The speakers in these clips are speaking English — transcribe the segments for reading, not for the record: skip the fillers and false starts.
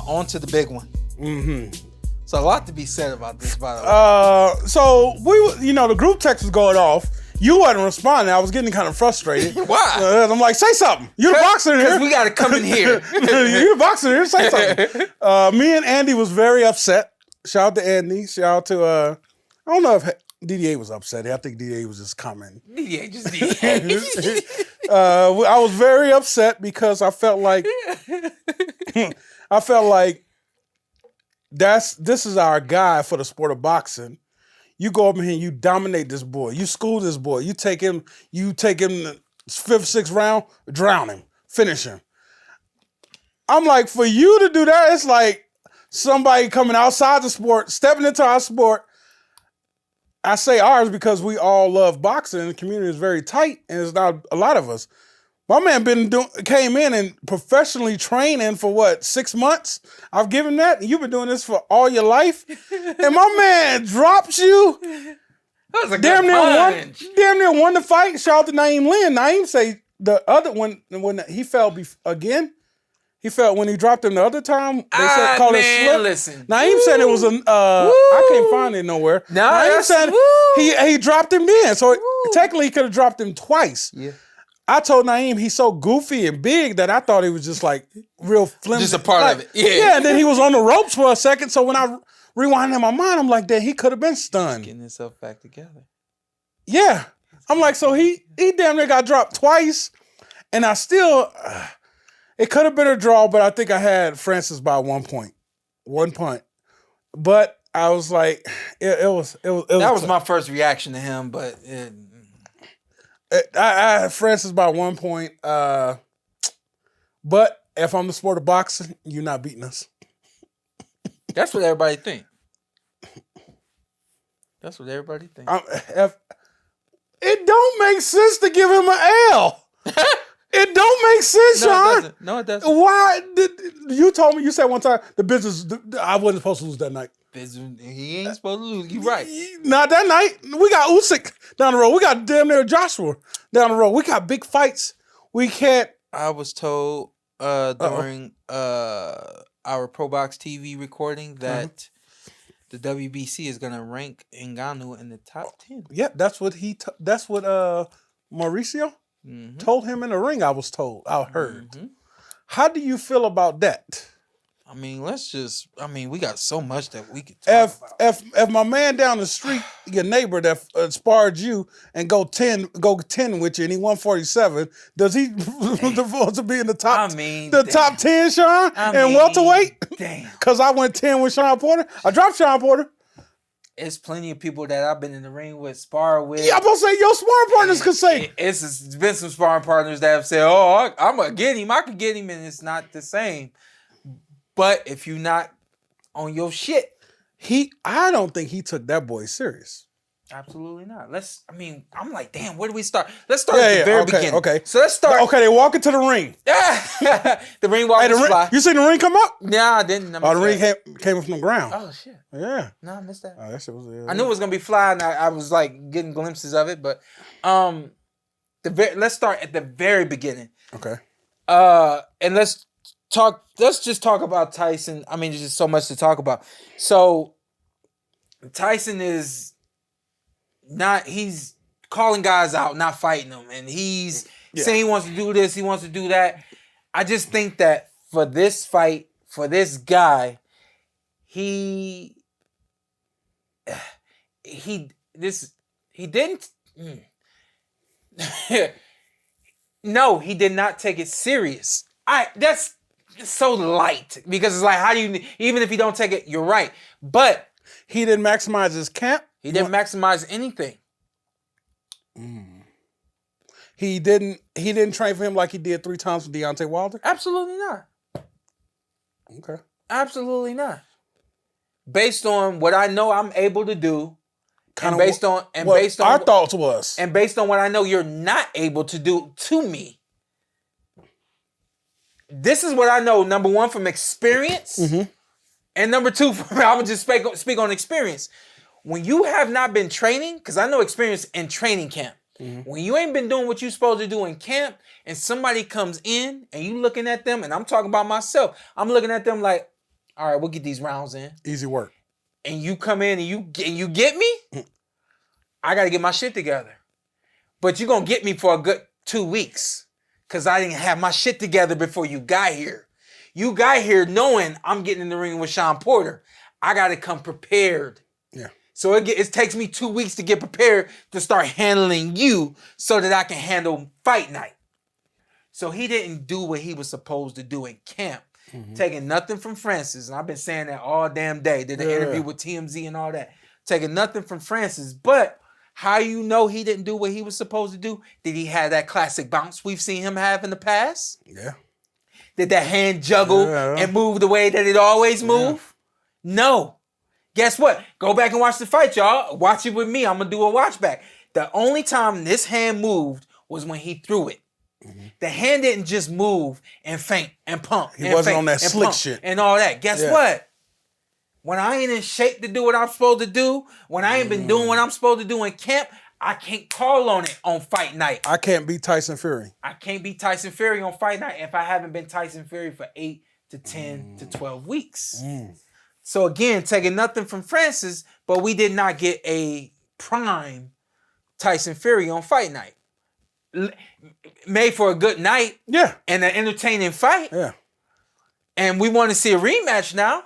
on to the big one. Mm-hmm. So a lot to be said about this, by the way. So the group text was going off. You wasn't responding. I was getting kind of frustrated. Why? I'm like, say something. You're the boxer in here. Because we got to come in here. You're the boxer in here. Say something. Me and Andy was very upset. Shout out to Andy. Shout out to, I don't know if DDA was upset. I think DDA was just commenting. DDA just DDA. I was very upset because I felt like this is our guy for the sport of boxing. You go up in here and you dominate this boy. You school this boy. You take him the 5th, 6th round, drown him, finish him. I'm like, for you to do that, it's like somebody coming outside the sport, stepping into our sport. I say ours because we all love boxing and the community is very tight and it's not a lot of us. My man came in and professionally training for 6 months? I've given that. And you've been doing this for all your life. And my man drops you. That was a damn near won the fight. Shout out to Naeem Lynn. Naeem say the other one, when he fell again, he fell when he dropped him the other time. They called it slip. Listen. Naeem said it was I can't find it nowhere. No, Naeem said he dropped him then. So technically he could have dropped him twice. Yeah. I told Naeem he's so goofy and big that I thought he was just like real flimsy. Just a part of it. Yeah, and then he was on the ropes for a second. So when I rewind in my mind, I'm like, that he could have been stunned. Getting himself back together. Yeah. I'm like, so he damn near got dropped twice. And I still, it could have been a draw, but I think I had Francis by 1 point. 1 point. But I was like, it was that was my first reaction to him, but I had Francis by 1 point. But if I'm the sport of boxing, you're not beating us. That's what everybody think. That's what everybody think. It don't make sense to give him an L. It don't make sense, Sean. No, it doesn't. Why? You told me, you said one time, I wasn't supposed to lose that night. He ain't supposed to lose. You right. Not that night. We got Usyk down the road. We got damn near Joshua down the road. We got big fights. We can't. I was told during our Pro Box TV recording that the WBC is going to rank Ngannou in the top 10. Yeah, that's what Mauricio told him in the ring. I heard. Mm-hmm. How do you feel about that? I mean, we got so much that we could talk about. If my man down the street, your neighbor that sparred you and go 10 with you and he 147, does he supposed to be in the top? Top 10, Sean, and welterweight? Damn. Because I went 10 with Shawn Porter. I dropped Shawn Porter. It's plenty of people that I've been in the ring with, spar with. Yeah, I'm supposed to say your sparring partners could say. It's been some sparring partners that have said, "Oh, I'm gonna get him. I could get him," and it's not the same. But if you're not on your shit, I don't think he took that boy serious. Absolutely not. I'm like, damn, where do we start? Let's start at the very beginning. Okay. So let's start. Okay, they walk into the ring. The ring walk is fly. You seen the ring come up? Nah, I didn't. The ring came up from the ground. Oh, shit. Yeah. No, I missed that. Oh, that shit was. I knew it was going to be fly, and I was like getting glimpses of it, but let's start at the very beginning. Okay. And let's just talk about Tyson. I mean, there's just so much to talk about. So Tyson is he's calling guys out, not fighting them. And he's saying he wants to do this, he wants to do that. I just think that for this fight, for this guy, he didn't. No, he did not take it serious. That's so light because it's like, how do you, even if you don't take it, you're right. But he didn't maximize his camp. He didn't maximize anything. He didn't train for him like he did 3 times for Deontay Wilder? Absolutely not. Okay. Absolutely not. Based on what I know I'm able to do, based on our thoughts was, and based on what I know you're not able to do to me. This is what I know. Number 1, from experience, and number 2, I would just speak on experience. When you have not been training, because I know experience in training camp. When you ain't been doing what you're supposed to do in camp, and somebody comes in and you looking at them, and I'm talking about myself, I'm looking at them like, all right, we'll get these rounds in. Easy work. And you come in and you get me, I got to get my shit together. But you're going to get me for a good 2 weeks because I didn't have my shit together before you got here. You got here knowing I'm getting in the ring with Shawn Porter. I got to come prepared. Yeah. So it takes me 2 weeks to get prepared to start handling you so that I can handle fight night. So he didn't do what he was supposed to do in camp. Taking nothing from Francis, and I've been saying that all damn day. Did an interview with TMZ and all that. Taking nothing from Francis, but how you know he didn't do what he was supposed to do? Did he have that classic bounce we've seen him have in the past? Yeah. Did that hand juggle and move the way that it always move? Yeah. No. Guess what? Go back and watch the fight, y'all. Watch it with me. I'm going to do a watch back. The only time this hand moved was when he threw it. The hand didn't just move and feint and pump. He wasn't on that slick shit. And all that. Guess what? When I ain't in shape to do what I'm supposed to do, when I ain't been doing what I'm supposed to do in camp, I can't call on it on fight night. I can't beat Tyson Fury. I can't beat Tyson Fury on fight night if I haven't been Tyson Fury for 8 to 10 to 12 weeks. So again, taking nothing from Francis, but we did not get a prime Tyson Fury on fight night. Made for a good night. Yeah. And an entertaining fight. Yeah. And we want to see a rematch now.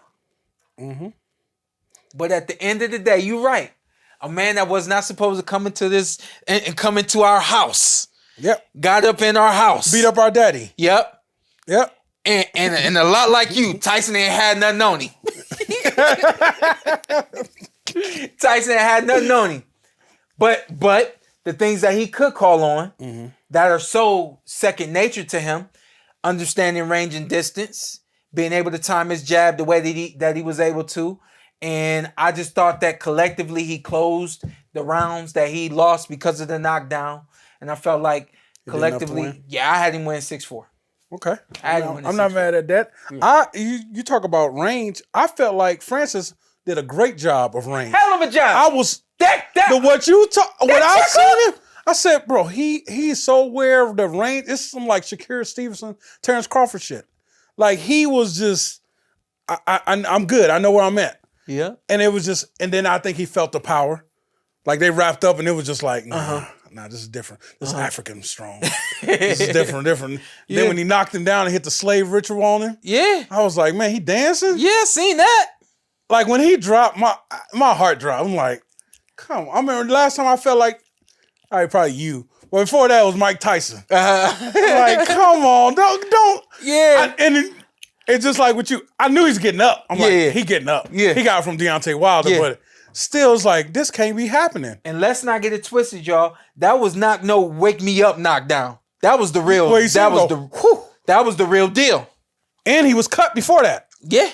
But at the end of the day, you're right. A man that was not supposed to come into this and come into our house. Yep. Got up in our house. Beat up our daddy. Yep. Yep. And a lot like you, Tyson ain't had nothing on him. Tyson ain't had nothing on him. But the things that he could call on that are so second nature to him, understanding range and distance, being able to time his jab the way that he was able to. And I just thought that collectively he closed the rounds that he lost because of the knockdown. And I felt like collectively, I had him win 6-4. Okay. I'm not mad at that. Yeah. You talk about range. I felt like Francis did a great job of range. Hell of a job. I was what I seen him. I said, bro, he's so aware of the range. It's some like Shakira Stevenson, Terrence Crawford shit. Like he was just, I'm good. I know where I'm at. Yeah. And it was just, and then I think he felt the power. Like they wrapped up and it was just like, nah, this is different. This is African strong. This is different. Yeah. Then when he knocked him down and hit the slave ritual on him, I was like, man, he dancing? Yeah, seen that. Like when he dropped, my heart dropped. I'm like, come on. I remember the last time I felt like, all right, probably you. Well, before that was Mike Tyson. Like, come on, don't. Yeah. And it's just like with you. I knew he's getting up. I'm like, he getting up. Yeah. He got it from Deontay Wilder, but still, it's like, this can't be happening. And let's not get it twisted, y'all. That was not no wake me up knockdown. That was the real. That was the real deal. And he was cut before that. Yeah.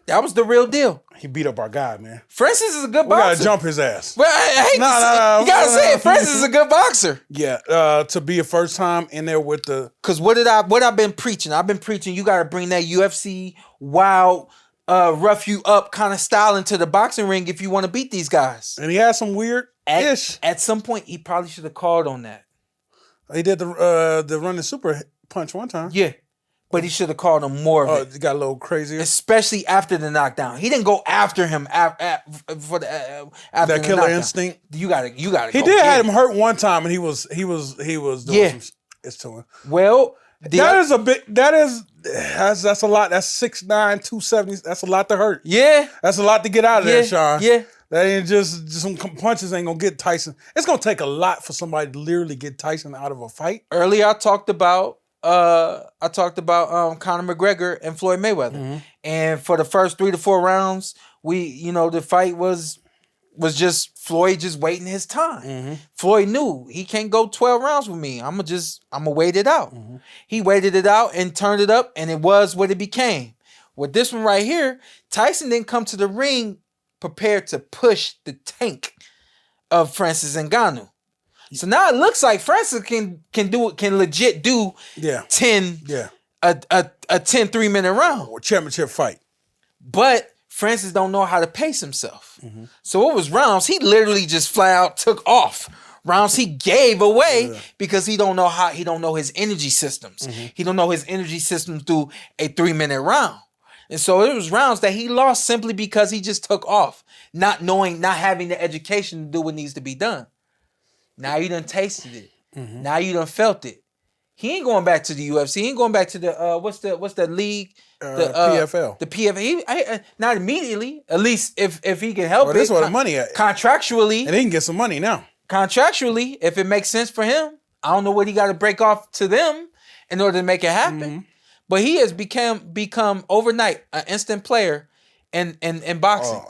That was the real deal. He beat up our guy, man. Francis is a good boxer. We gotta jump his ass. Well, I hate to say, you gotta say it. Francis is a good boxer. Yeah, to be a first time in there with the. Cause what I've been preaching? I've been preaching. You gotta bring that UFC wild, rough you up kind of style into the boxing ring if you want to beat these guys. And he had some weird ish. At some point, he probably should have called on that. He did the running super punch one time. Yeah. But he should have called him more of it. It got a little crazier. Especially after the knockdown. He didn't go after him after that killer knockdown. Instinct. You gotta He did have him hurt one time and he was doing some it's to him. Well, that's a lot. That's 6'9", 270. That's a lot to hurt. Yeah. That's a lot to get out of there, Sean. Yeah. That ain't just some punches ain't gonna get Tyson. It's gonna take a lot for somebody to literally get Tyson out of a fight. Earlier I talked about Conor McGregor and Floyd Mayweather. And for the first 3 to 4 rounds, the fight was just Floyd just waiting his time. Floyd knew he can't go 12 rounds with me. I'm gonna wait it out. He waited it out and turned it up, and it was what it became. With this one right here, Tyson didn't come to the ring prepared to push the tank of Francis Ngannou. So now it looks like Francis can legit do 10 a 10 3-minute round or championship fight. But Francis don't know how to pace himself. So it was rounds he literally just flat out took off. Rounds he gave away because he don't know his energy systems. He don't know his energy systems through a 3-minute round. And so it was rounds that he lost simply because he just took off, not having the education to do what needs to be done. Now you done tasted it. Mm-hmm. Now you done felt it. He ain't going back to the UFC. He ain't going back to the what's the league? The PFL. The PFL. Not immediately. At least if he can help it. That's where the money at. Contractually. And he can get some money now. Contractually, if it makes sense for him. I don't know what he got to break off to them in order to make it happen. Mm-hmm. But he has become overnight an instant player in boxing.